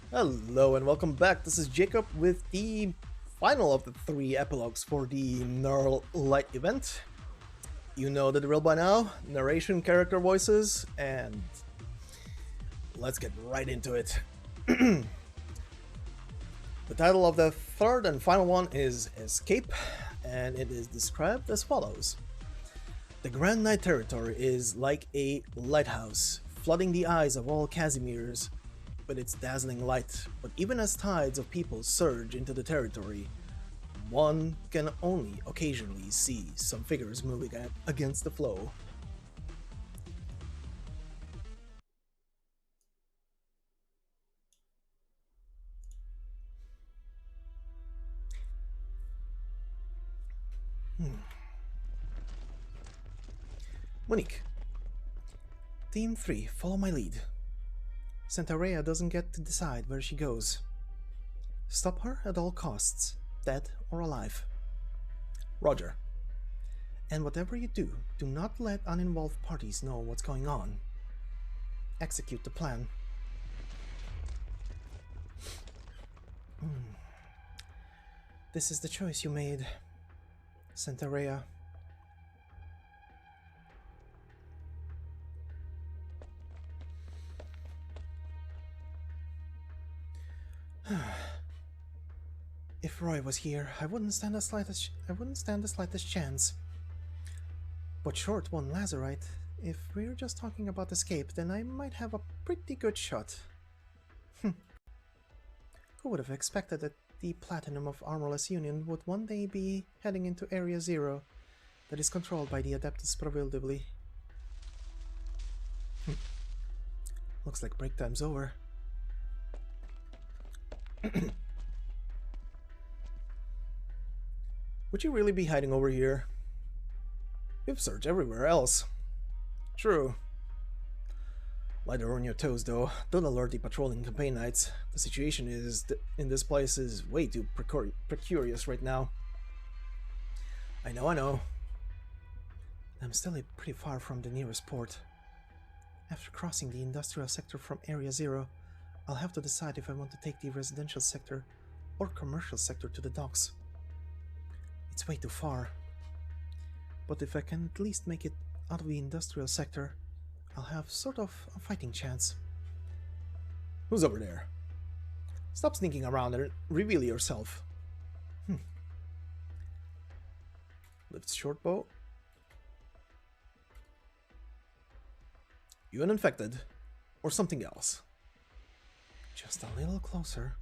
Hello and welcome back. This is Jacob with the final of the 3 epilogues for the Nearl Light event. You know the drill by now, narration, character voices, and let's get right into it. The title of the third and final one is Escape, and it is described as follows. The Grand Knight territory is like a lighthouse, flooding the eyes of all Kazimierz with its dazzling light, but even as tides of people surge into the territory, one can only occasionally see some figures moving against the flow. Monique. Team 3, follow my lead. Santaria doesn't get to decide where she goes. Stop her at all costs, dead or alive. Roger. And whatever you do, do not let uninvolved parties know what's going on. Execute the plan. This is the choice you made, Santaria. If Roy was here, I wouldn't stand the slightest chance. But short one Lazarite, if we're just talking about escape, then I might have a pretty good shot. Who would have expected that the Platinum of Armorless Union would one day be heading into Area Zero that is controlled by the Adeptus Prohibively? Looks like break time's over. Would you really be hiding over here? We've searched everywhere else. True. Lighter on your toes, though. Don't alert the patrolling campaign knights. The situation in this place is way too precarious right now. I know. I'm still pretty far from the nearest port. After crossing the industrial sector from Area Zero, I'll have to decide if I want to take the residential sector or commercial sector to the docks. It's way too far. But if I can at least make it out of the industrial sector, I'll have sort of a fighting chance. Who's over there? Stop sneaking around and reveal yourself. Lifts short bow. You an infected? Or something else? Just a little closer.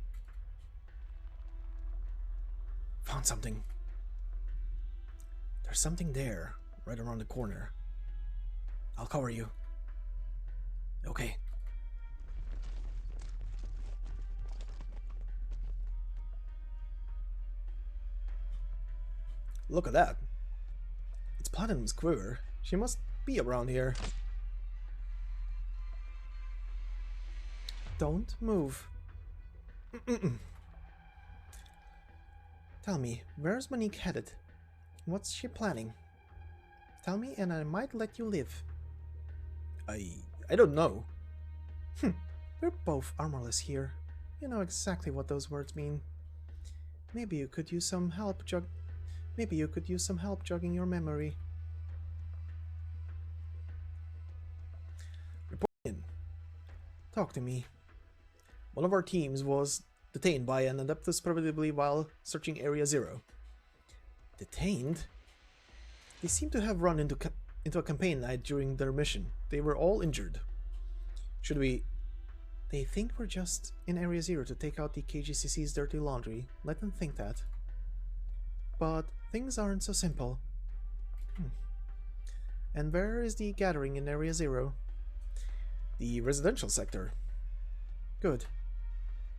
Found something. There's something there, right around the corner. I'll cover you. Okay. Look at that. It's Platinum's quiver. She must be around here. Don't move. Tell me, where's Monique headed? What's she planning? Tell me and I might let you live. I don't know. We're both armorless here. You know exactly what those words mean. Maybe you could use some help jogging your memory. Report in. Talk to me. One of our teams was detained by an Adeptus Prohibively while searching Area Zero. Detained? They seem to have run into a campaign night during their mission. They were all injured. Should we... They think we're just in Area Zero to take out the KGCC's dirty laundry. Let them think that. But things aren't so simple. And where is the gathering in Area Zero? The residential sector. Good.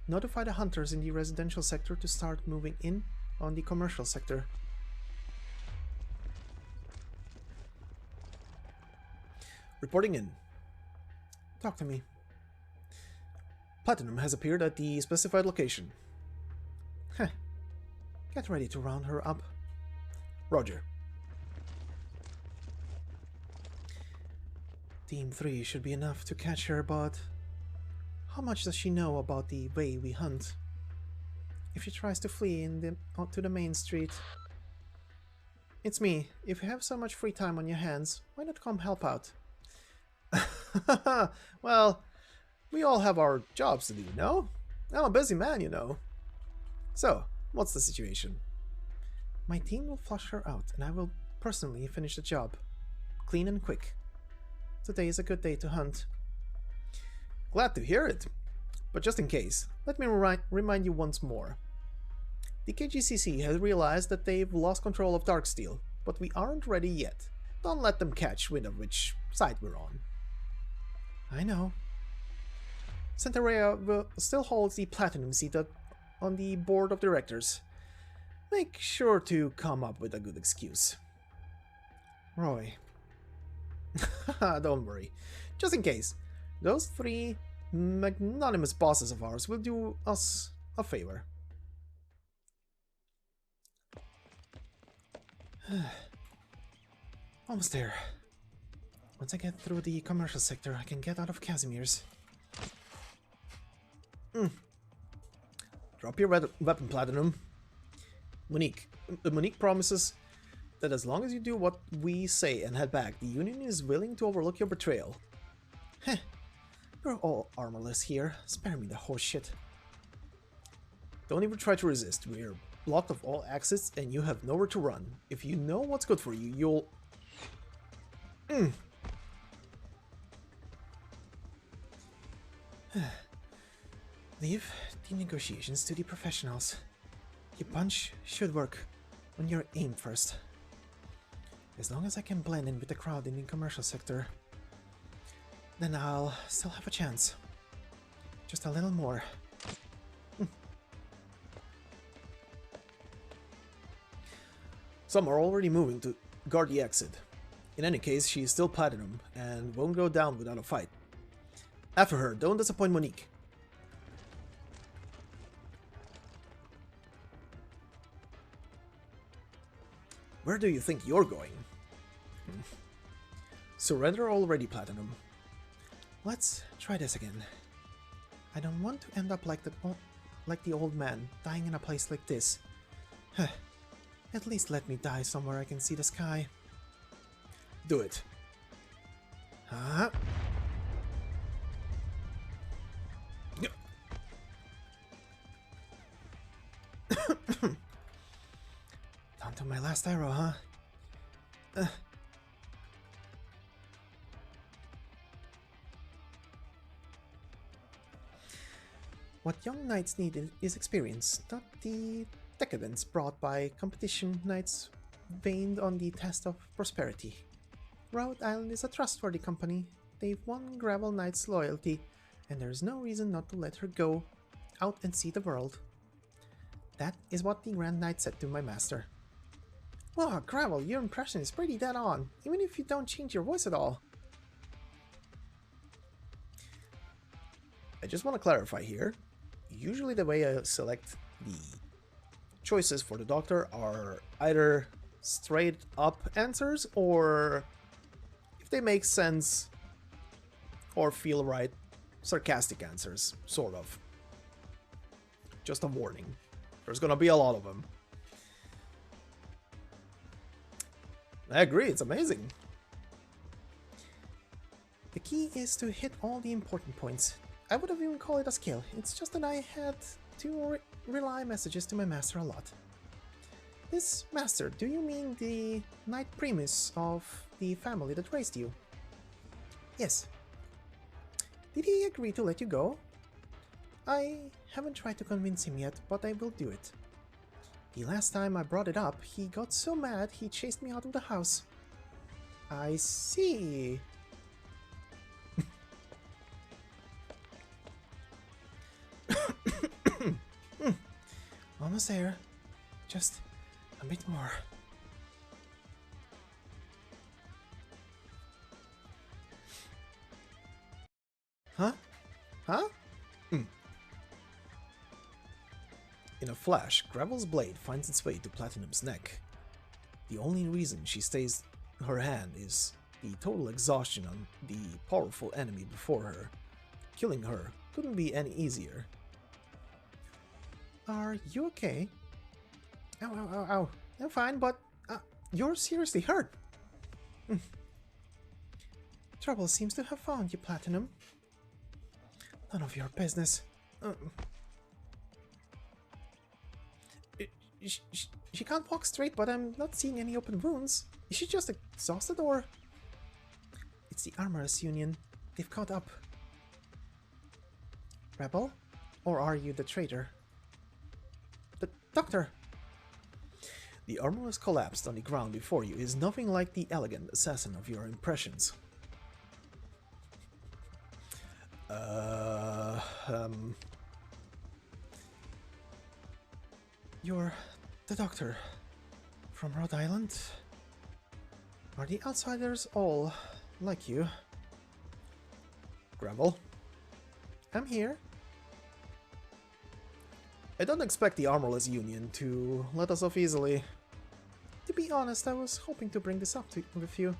Notify the hunters in the residential sector to start moving in on the commercial sector. Reporting in. Talk to me. Platinum has appeared at the specified location. Heh. Get ready to round her up. Roger. Team 3 should be enough to catch her, but How much does she know about the way we hunt? If she tries to flee onto the main street... It's me. If you have so much free time on your hands, why not come help out? Well, we all have our jobs to do, no? I'm a busy man, you know. So, what's the situation? My team will flush her out, and I will personally finish the job. Clean and quick. Today is a good day to hunt. Glad to hear it. But just in case, let me remind you once more. The KGCC has realized that they've lost control of Darksteel, but we aren't ready yet. Don't let them catch wind of which side we're on. I know. Centaurea still holds the platinum seat on the board of directors. Make sure to come up with a good excuse. Roy. Don't worry. Just in case, those 3 magnanimous bosses of ours will do us a favor. Almost there. Once I get through the commercial sector, I can get out of Kazimierz. Drop your weapon platinum. Monique promises that as long as you do what we say and head back, the Union is willing to overlook your betrayal. Heh. We're all armorless here. Spare me the horse shit. Don't even try to resist. We're blocked of all exits and you have nowhere to run. If you know what's good for you, you'll... Leave the negotiations to the professionals. Your punch should work when you're aimed first. As long as I can blend in with the crowd in the commercial sector, then I'll still have a chance. Just a little more. Some are already moving to guard the exit. In any case, she is still platinum and won't go down without a fight. After her, don't disappoint Monique. Where do you think you're going? Surrender already platinum. Let's try this again. I don't want to end up like the old man, dying in a place like this. At least let me die somewhere I can see the sky. Do it. Huh? Down to my last arrow, huh? What young knights need is experience, not the decadence brought by competition knights vained on the test of prosperity. Rhode Island is a trustworthy company. They've won Gravel Knight's loyalty, and there's no reason not to let her go out and see the world. That is what the Grand Knight said to my master. Wow, Gravel, your impression is pretty dead on, even if you don't change your voice at all. I just want to clarify here. Usually the way I select the choices for the doctor are either straight up answers or, if they make sense or feel right, sarcastic answers, sort of. Just a warning. There's gonna be a lot of them. I agree, it's amazing. The key is to hit all the important points. I would have even called it a skill, it's just that I had to rely messages to my master a lot. This master, do you mean the Knight Primus of the family that raised you? Yes. Did he agree to let you go? I haven't tried to convince him yet, but I will do it. The last time I brought it up, he got so mad he chased me out of the house. I see. Almost there. Just a bit more. Huh? Huh? In a flash, Gravel's blade finds its way to Platinum's neck. The only reason she stays her hand is the total exhaustion on the powerful enemy before her. Killing her couldn't be any easier. Are you okay? Ow, ow, ow, ow. I'm fine, but you're seriously hurt. Trouble seems to have found you, Platinum. None of your business. She can't walk straight, but I'm not seeing any open wounds. Is she just exhausted, or...? It's the Armorers Union. They've caught up. Rebel? Or are you the traitor? The Doctor! The Armorers collapsed on the ground before you is nothing like the elegant assassin of your impressions. You're the Doctor from Rhode Island? Are the outsiders all like you? Gravel? I'm here. I don't expect the Armorless Union to let us off easily. To be honest, I was hoping to bring this up with you.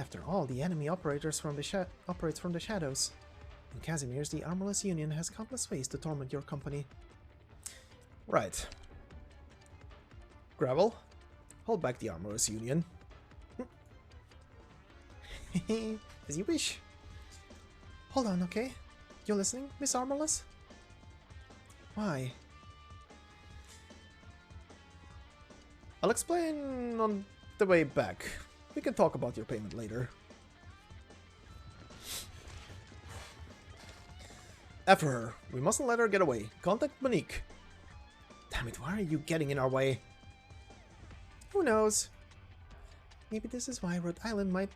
After all, the enemy operates from the shadows. In Kazimierz, the Armorless Union has countless ways to torment your company. Right. Gravel, hold back the Armorless Union. As you wish. Hold on, okay? You listening, Miss Armorless? Why? I'll explain on the way back. We can talk about your payment later. After her. We mustn't let her get away. Contact Monique. Damn it, why are you getting in our way? Who knows? Maybe this is why Rhode Island might...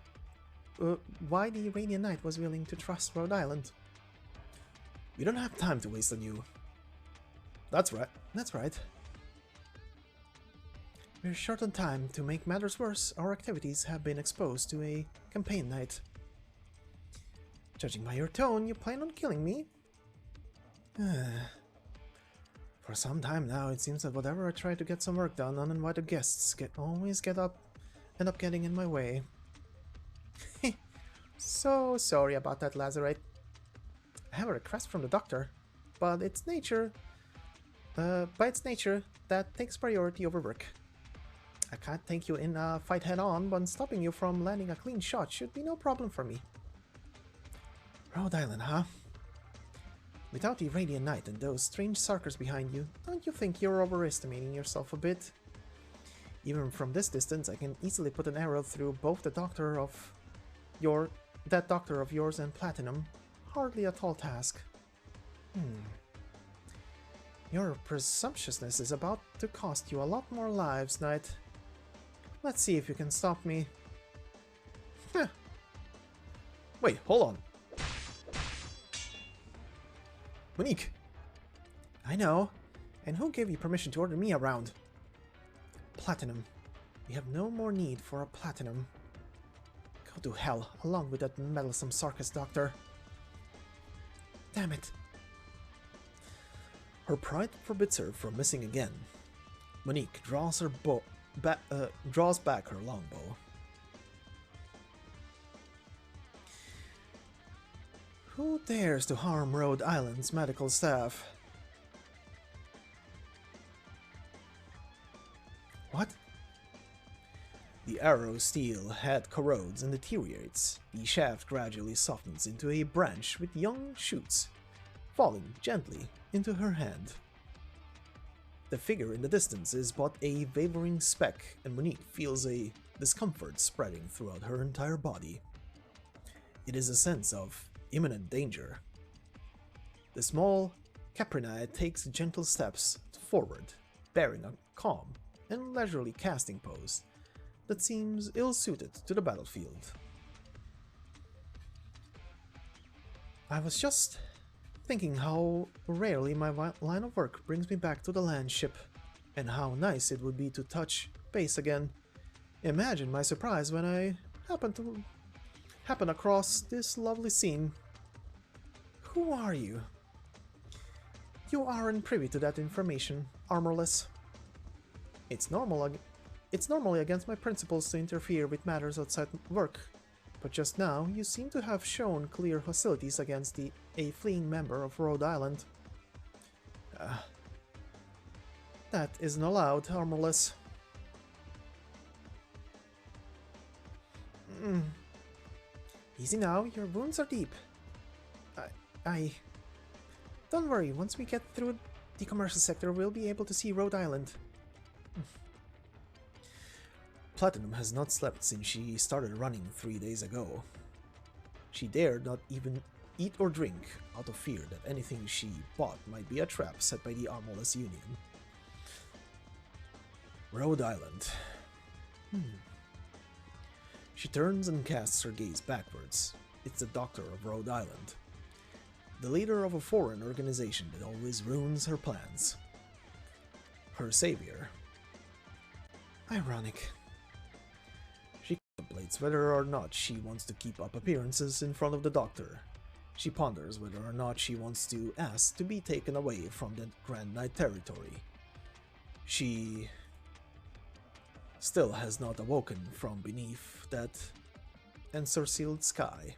why the Iranian Knight was willing to trust Rhode Island. We don't have time to waste on you. That's right. That's right. We're short on time. To make matters worse, our activities have been exposed to a campaign night. Judging by your tone, you plan on killing me? For some time now, it seems that whenever I try to get some work done, uninvited guests always end up getting in my way. So sorry about that, Lazarite. I have a request from the Doctor, but its nature, by its nature, that takes priority over work. I can't take you in a fight head-on, but stopping you from landing a clean shot should be no problem for me. Rhode Island, huh? Without the Radiant Knight and those strange Sarkers behind you, don't you think you're overestimating yourself a bit? Even from this distance, I can easily put an arrow through both the Doctor of yours and Platinum. Hardly a tall task. Your presumptuousness is about to cost you a lot more lives, Knight. Let's see if you can stop me. Wait, hold on. Monique! I know. And who gave you permission to order me around? Platinum. We have no more need for a Platinum. Go to hell, along with that meddlesome Sarkis Doctor. Damn it. Her pride forbids her from missing again. Monique draws her draws back her longbow. Who dares to harm Rhode Island's medical staff? What? The arrow's steel head corrodes and deteriorates. The shaft gradually softens into a branch with young shoots, falling gently into her hand. The figure in the distance is but a wavering speck, and Monique feels a discomfort spreading throughout her entire body. It is a sense of imminent danger. The small Caprinite takes gentle steps forward, bearing a calm and leisurely casting pose that seems ill-suited to the battlefield. I was just thinking how rarely my line of work brings me back to the land ship, and how nice it would be to touch base again. Imagine my surprise when I happen across this lovely scene. Who are you? You aren't privy to that information, Armorless. It's normally against my principles to interfere with matters outside work, But just now, you seem to have shown clear hostilities against a fleeing member of Rhode Island. That isn't allowed, Armorless. Easy now, your wounds are deep. Don't worry, once we get through the commercial sector, we'll be able to see Rhode Island. Platinum has not slept since she started running 3 days ago. She dared not even eat or drink out of fear that anything she bought might be a trap set by the Armorless Union. Rhode Island. She turns and casts her gaze backwards. It's the Doctor of Rhode Island, the leader of a foreign organization that always ruins her plans. Her savior. Ironic. She contemplates whether or not she wants to keep up appearances in front of the Doctor. She ponders whether or not she wants to ask to be taken away from the Grand Knight territory. She still has not awoken from beneath that ensorcelled sky.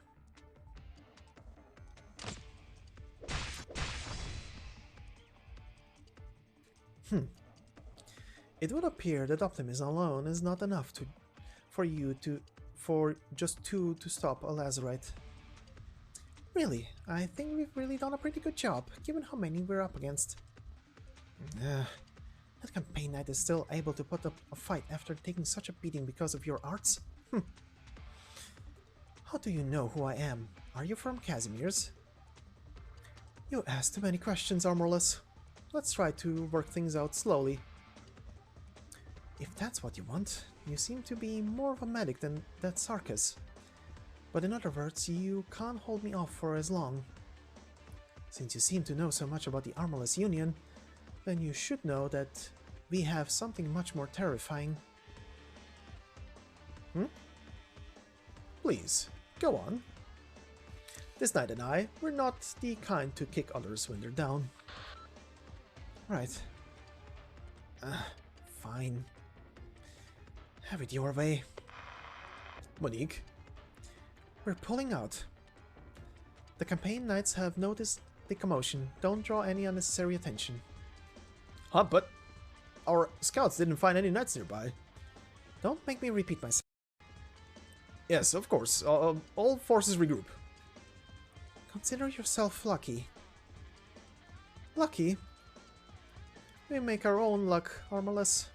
It would appear that optimism alone is not enough for just two to stop a Lazarite. Really, I think we've really done a pretty good job, given how many we're up against. That campaign knight is still able to put up a fight after taking such a beating because of your arts? How do you know who I am? Are you from Kazimierz? You ask too many questions, Armorless. Let's try to work things out slowly. If that's what you want, you seem to be more of a medic than that Sarkis. But in other words, you can't hold me off for as long. Since you seem to know so much about the Armorless Union, then you should know that we have something much more terrifying. Please, go on. This knight and I, we're not the kind to kick others when they're down. Right. Fine. Have it your way. Monique, we're pulling out. The campaign knights have noticed the commotion. Don't draw any unnecessary attention. Huh, but our scouts didn't find any knights nearby. Don't make me repeat myself. Yes, of course. All forces regroup. Consider yourself lucky. Lucky? We make our own luck, Armorless.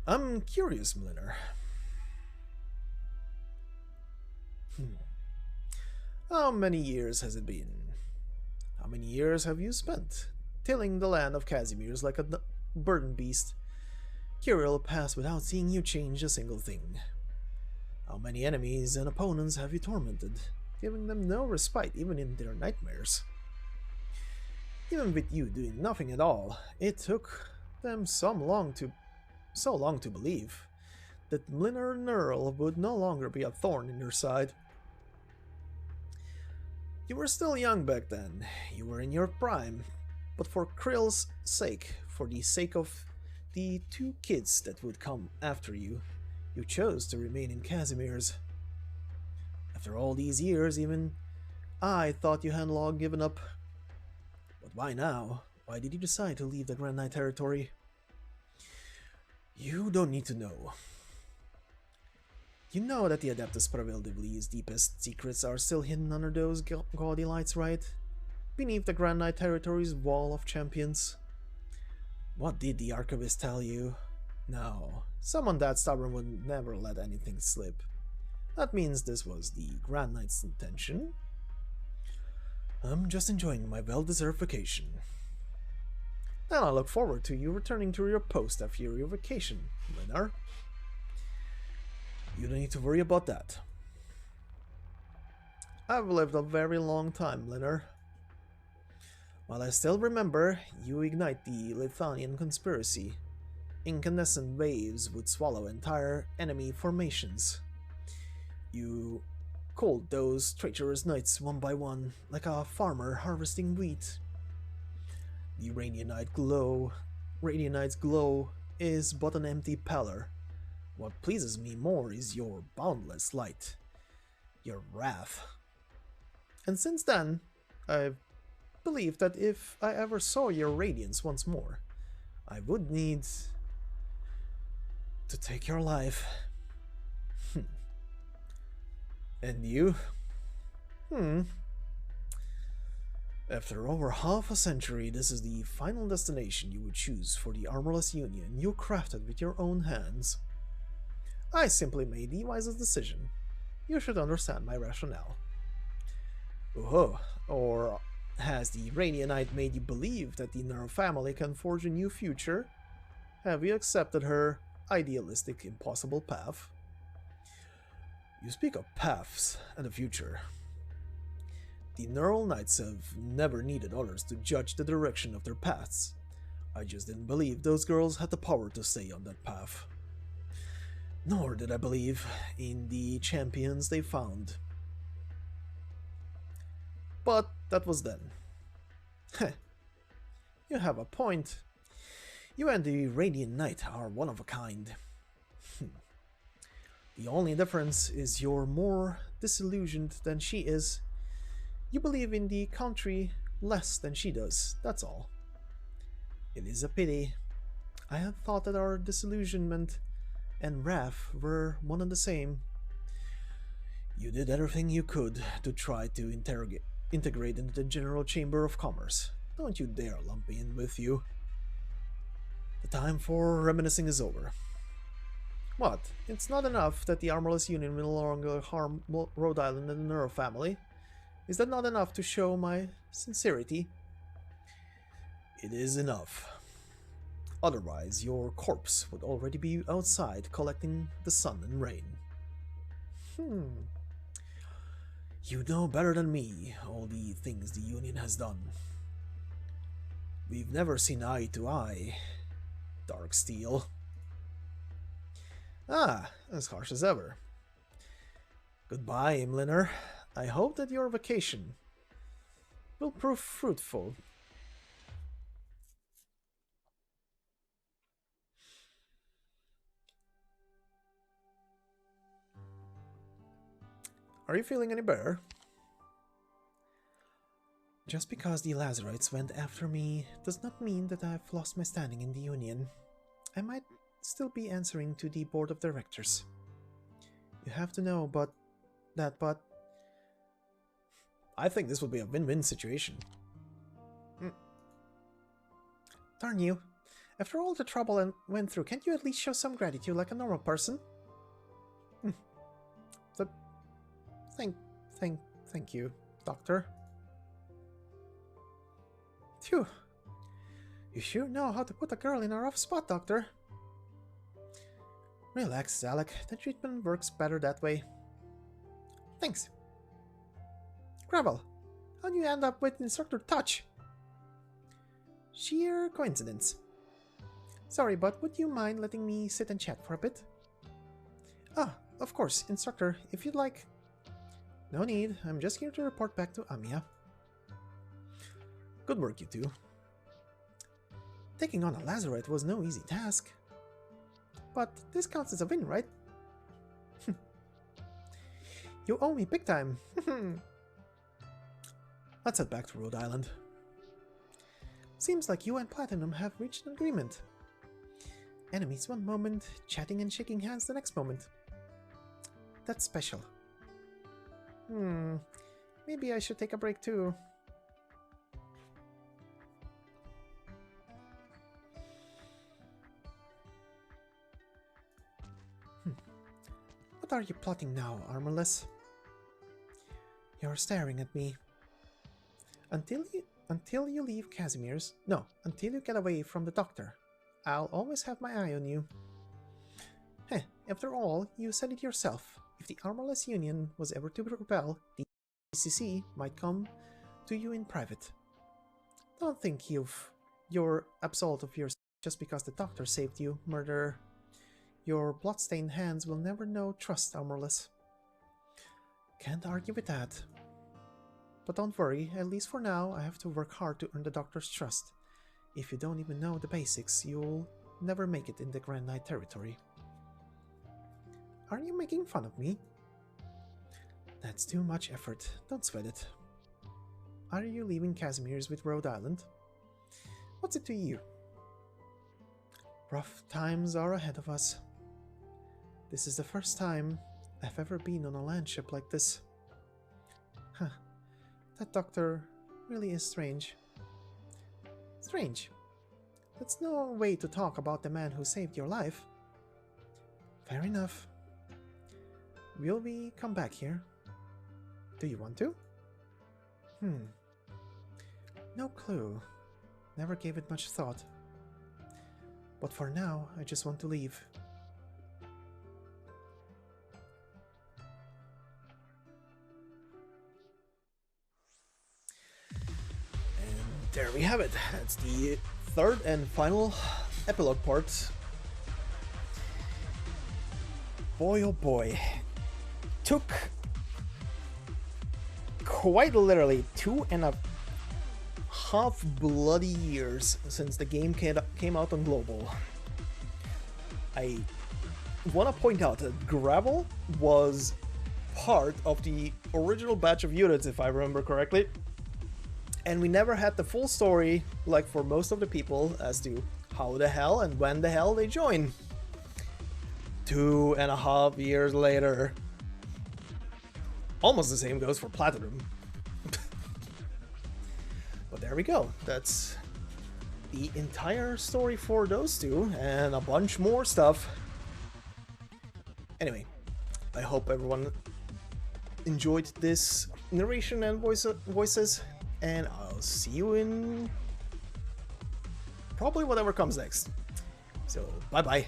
I'm curious, Mliner. How many years has it been? How many years have you spent tilling the land of Kazimierz like a burden beast? Nearl passed without seeing you change a single thing. How many enemies and opponents have you tormented, giving them no respite even in their nightmares? Even with you doing nothing at all, it took them so long to believe that Nearl would no longer be a thorn in your side. You were still young back then, you were in your prime, but for Krill's sake, for the sake of the 2 kids that would come after you, you chose to remain in Kazimierz. After all these years, even I thought you had long given up. But why now? Why did you decide to leave the Grand Knight territory? You don't need to know. You know that the Adeptus Preveldibli's deepest secrets are still hidden under those gaudy lights, right? Beneath the Grand Knight territory's wall of champions. What did the Archivist tell you? No, someone that stubborn would never let anything slip. That means this was the Grand Knight's intention. I'm just enjoying my well-deserved vacation. And I look forward to you returning to your post after your vacation, Linar. You don't need to worry about that. I've lived a very long time, Linar. While I still remember, you ignite the Lithuanian conspiracy. Incandescent waves would swallow entire enemy formations. You culled those treacherous knights one by one, like a farmer harvesting wheat. The Radianite's glow is but an empty pallor. What pleases me more is your boundless light, your wrath. And since then, I've believed that if I ever saw your radiance once more, I would need to take your life. And you? After over half a century, this is the final destination you would choose for the armorless union you crafted with your own hands. I simply made the wisest decision. You should understand my rationale. Oh, or has the Radianite made you believe that the Nearl family can forge a new future? Have you accepted her idealistic, impossible path? You speak of paths and the future. The Nearl Knights have never needed others to judge the direction of their paths. I just didn't believe those girls had the power to stay on that path. Nor did I believe in the champions they found. But that was then. You have a point. You and the Radiant Knight are one of a kind. The only difference is you're more disillusioned than she is. You believe in the country less than she does, that's all. It is a pity. I had thought that our disillusionment and wrath were one and the same. You did everything you could to try to integrate into the General Chamber of Commerce. Don't you dare lump me in with you. The time for reminiscing is over. What? It's not enough that the Armorless Union will no longer harm Rhode Island and the Nearl family. Is that not enough to show my sincerity? It is enough. Otherwise, your corpse would already be outside collecting the sun and rain. You know better than me all the things the Union has done. We've never seen eye to eye, Darksteel. Ah, as harsh as ever. Goodbye, Imliner. I hope that your vacation will prove fruitful. Are you feeling any better? Just because the Lazarites went after me does not mean that I've lost my standing in the Union. I might still be answering to the board of directors. You have to know but I think this would be a win-win situation. Darn you. After all the trouble I went through, can't you at least show some gratitude like a normal person? Thank you, Doctor. Phew. You sure know how to put a girl in a rough spot, Doctor. Relax, Alec. The treatment works better that way. Thanks. Gravel, how'd you end up with Instructor Touch? Sheer coincidence. Sorry, but would you mind letting me sit and chat for a bit? Ah, of course, Instructor, if you'd like. No need, I'm just here to report back to Amiya. Good work, you two. Taking on a Lazarite was no easy task. But this counts as a win, right? You owe me big time. Let's head back to Rhode Island. Seems like you and Platinum have reached an agreement. Enemies one moment, chatting and shaking hands the next moment. That's special. Maybe I should take a break too. What are you plotting now, Armorless? You're staring at me. Until you leave Kazimierz, no, until you get away from the doctor, I'll always have my eye on you. After all, you said it yourself. If the Armorless Union was ever to rebel, the ECC might come to you in private. Don't think you're absolved of yours just because the doctor saved you, murderer. Your bloodstained hands will never know trust, Armorless. Can't argue with that. But don't worry, at least for now, I have to work hard to earn the doctor's trust. If you don't even know the basics, you'll never make it in the Grand Knight territory. Are you making fun of me? That's too much effort. Don't sweat it. Are you leaving Kazimierz with Rhode Island? What's it to you? Rough times are ahead of us. This is the first time I've ever been on a land ship like this. Huh. That doctor really is strange. Strange? That's no way to talk about the man who saved your life. Fair enough. Will we come back here? Do you want to? No clue. Never gave it much thought. But for now, I just want to leave. And there we have it. That's the third and final epilogue part. Boy oh boy. Took quite literally 2.5 bloody years since the game came out on global. I want to point out that Gravel was part of the original batch of units, if I remember correctly, and we never had the full story, like for most of the people, as to how the hell and when the hell they join. 2.5 years later. Almost the same goes for Platinum. But there we go. That's the entire story for those two, and a bunch more stuff. Anyway, I hope everyone enjoyed this narration and voices, and I'll see you in probably whatever comes next. So, bye-bye.